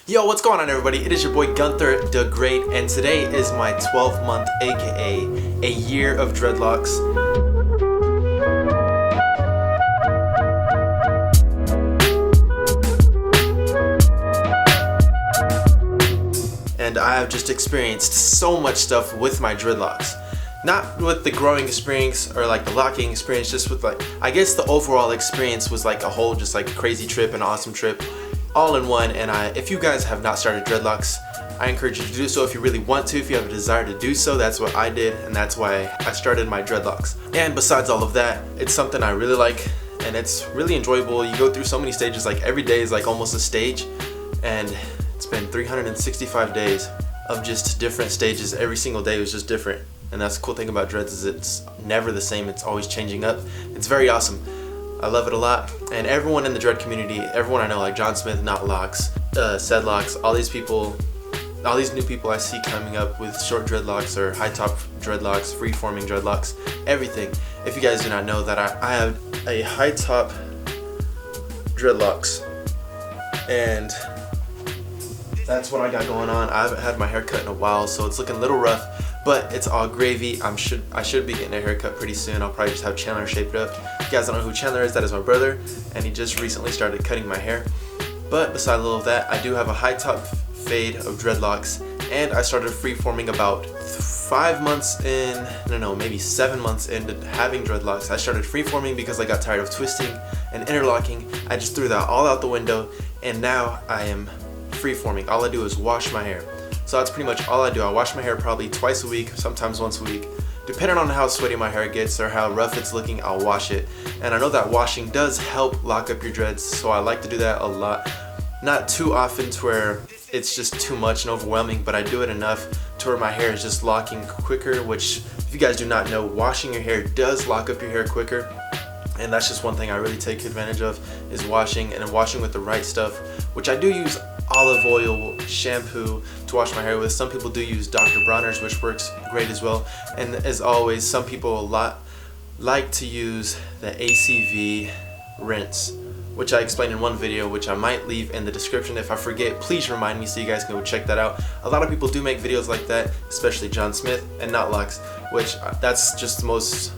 Yo, what's going on everybody? It is your boy Gunther the Great, and today is my 12th month, aka a year of dreadlocks. And I have just experienced so much stuff with my dreadlocks. Not with the growing experience or like the locking experience, just with like, I guess the overall experience was like a whole just like crazy trip, an awesome trip, all in one. And if you guys have not started dreadlocks, I encourage you to do so if you really want to. If you have a desire to do so, that's what I did, and that's why I started my dreadlocks. And besides all of that, it's something I really like, and it's really enjoyable. You go through so many stages, like every day is like almost a stage, and it's been 365 days of just different stages. Every single day was just different. And that's the cool thing about dreads, is it's never the same, it's always changing up. It's very awesome. I love it a lot. And everyone in the dread community, everyone I know, like John Smith, Not Locks, Sedlocks, all these people, all these new people I see coming up with short dreadlocks or high top dreadlocks, free forming dreadlocks, everything. If you guys do not know that I have a high top dreadlocks, and that's what I got going on. I haven't had my hair cut in a while, so it's looking a little rough, but it's all gravy. I should be getting a haircut pretty soon. I'll probably just have Chandler shape it up. If you guys don't know who Chandler is, that is my brother, and he just recently started cutting my hair. But beside all of that, I do have a high top fade of dreadlocks, and I started freeforming about 5 months in, maybe 7 months into having dreadlocks. I started freeforming because I got tired of twisting and interlocking. I just threw that all out the window, and now I am freeforming. All I do is wash my hair. So that's pretty much all I do. I wash my hair probably twice a week, sometimes once a week. Depending on how sweaty my hair gets or how rough it's looking, I'll wash it. And I know that washing does help lock up your dreads, so I like to do that a lot. Not too often to where it's just too much and overwhelming, but I do it enough to where my hair is just locking quicker, which if you guys do not know, washing your hair does lock up your hair quicker. And that's just one thing I really take advantage of, is washing, and washing with the right stuff, which I do use olive oil shampoo to wash my hair with. Some people do use Dr. Bronner's, which works great as well. And as always, some people like to use the ACV rinse, which I explained in one video, which I might leave in the description. If I forget, please remind me so you guys can go check that out. A lot of people do make videos like that, especially John Smith and Not Locks, which that's just the most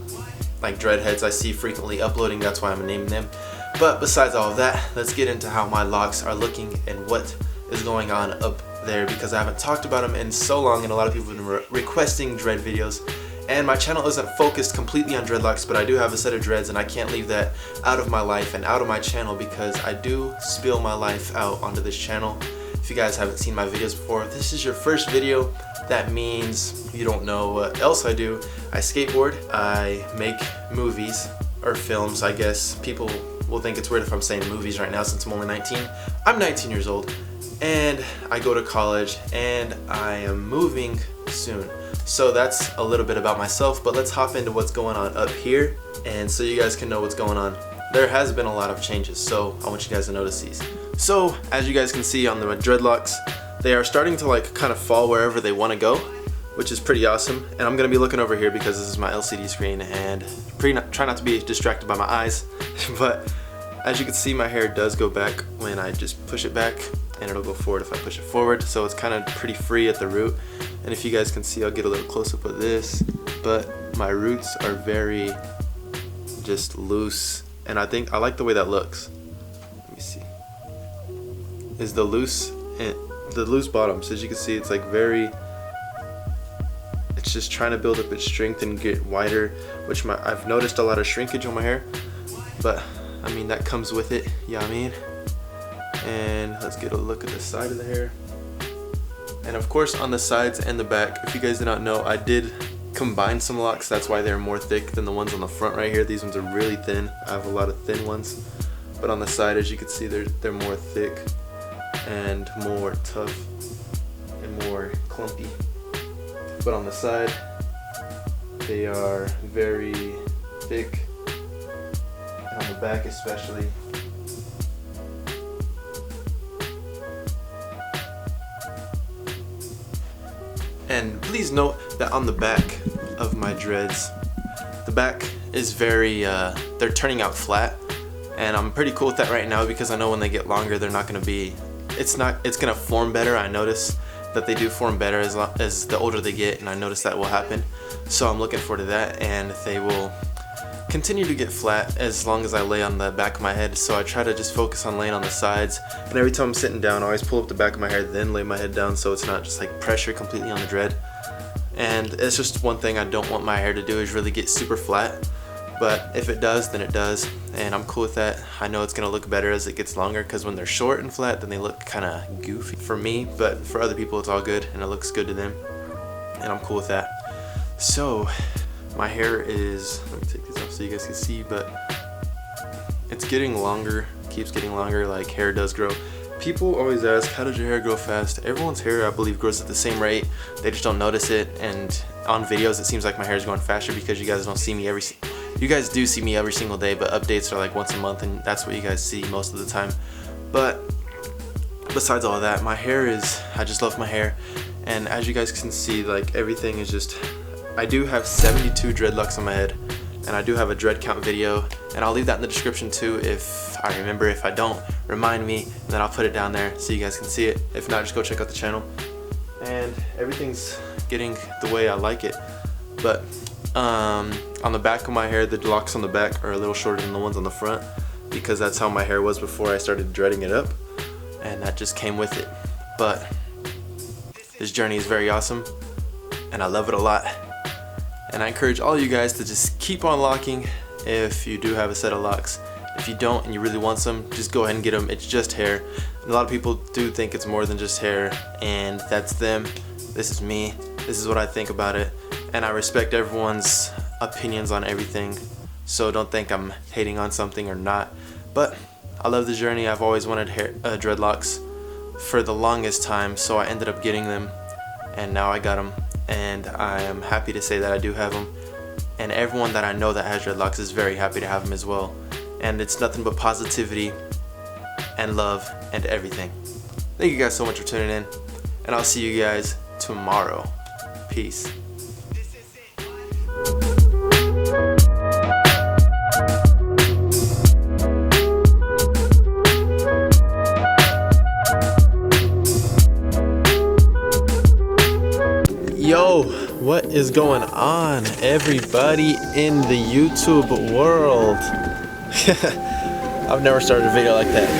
like dreadheads I see frequently uploading. That's why I'm naming them. But besides all of that, let's get into how my locks are looking and what is going on up there, because I haven't talked about them in so long, and a lot of people have been requesting dread videos. And my channel isn't focused completely on dreadlocks, but I do have a set of dreads, and I can't leave that out of my life and out of my channel, because I do spill my life out onto this channel. If you guys haven't seen my videos before, if this is your first video, that means you don't know what else I do. I skateboard, I make movies, or films, I guess. People will think it's weird if I'm saying movies right now since I'm only 19. I'm 19 years old, and I go to college, and I am moving soon. So that's a little bit about myself, but let's hop into what's going on up here, and so you guys can know what's going on. There has been a lot of changes, so I want you guys to notice these. So as you guys can see on the dreadlocks, they are starting to like kind of fall wherever they want to go, which is pretty awesome. And I'm gonna be looking over here because this is my LCD screen, and try not to be distracted by my eyes. But as you can see, my hair does go back when I just push it back, and it'll go forward if I push it forward. So it's kind of pretty free at the root. And if you guys can see, I'll get a little close up of this, but my roots are very just loose, and I think I like the way that looks. Let me see. Is the loose bottoms. As you can see, it's like very, it's just trying to build up its strength and get wider, which I've noticed a lot of shrinkage on my hair, but I mean that comes with it, you know what I mean? And let's get a look at the side of the hair. And of course on the sides and the back, if you guys did not know, I did combine some locks. That's why they're more thick than the ones on the front right here. These ones are really thin. I have a lot of thin ones, but on the side, as you can see, they're more thick and more tough and more clumpy. But on the side, they are very thick, and on the back especially. And please note that on the back of my dreads, the back is very, they're turning out flat, and I'm pretty cool with that right now, because I know when they get longer they're not going to be it's gonna form better. I notice that they do form better as the older they get, and I notice that will happen. So I'm looking forward to that, and they will continue to get flat as long as I lay on the back of my head. So I try to just focus on laying on the sides, and every time I'm sitting down I always pull up the back of my hair, then lay my head down, so it's not just like pressure completely on the dread. And it's just one thing I don't want my hair to do, is really get super flat. But if it does, then it does, and I'm cool with that. I know it's gonna look better as it gets longer, because when they're short and flat, then they look kind of goofy for me, but for other people it's all good and it looks good to them, and I'm cool with that. So my hair is, let me take this off so you guys can see, but it's getting longer, keeps getting longer like hair does grow. People always ask, how does your hair grow fast? Everyone's hair, I believe, grows at the same rate. They just don't notice it, and on videos it seems like my hair is growing faster because you guys don't see me you guys do see me every single day, but updates are like once a month, and that's what you guys see most of the time. But besides all that, my hair is, I just love my hair, and as you guys can see, like everything is just, I do have 72 dreadlocks on my head, and I do have a dread count video, and I'll leave that in the description too if I remember. If I don't, remind me, and then I'll put it down there so you guys can see it. If not, just go check out the channel. And everything's getting the way I like it. But on the back of my hair, the locks on the back are a little shorter than the ones on the front, because that's how my hair was before I started dreading it up, and that just came with it. But this journey is very awesome, and I love it a lot. And I encourage all you guys to just keep on locking if you do have a set of locks. If you don't and you really want some, just go ahead and get them. It's just hair. And a lot of people do think it's more than just hair, and that's them. This is me. This is what I think about it. And I respect everyone's opinions on everything, so don't think I'm hating on something or not. But I love the journey. I've always wanted dreadlocks for the longest time, so I ended up getting them, and now I got them, and I am happy to say that I do have them. And everyone that I know that has dreadlocks is very happy to have them as well. And it's nothing but positivity and love and everything. Thank you guys so much for tuning in, and I'll see you guys tomorrow. Peace. Yo, what is going on, everybody in the YouTube world? I've never started a video like that.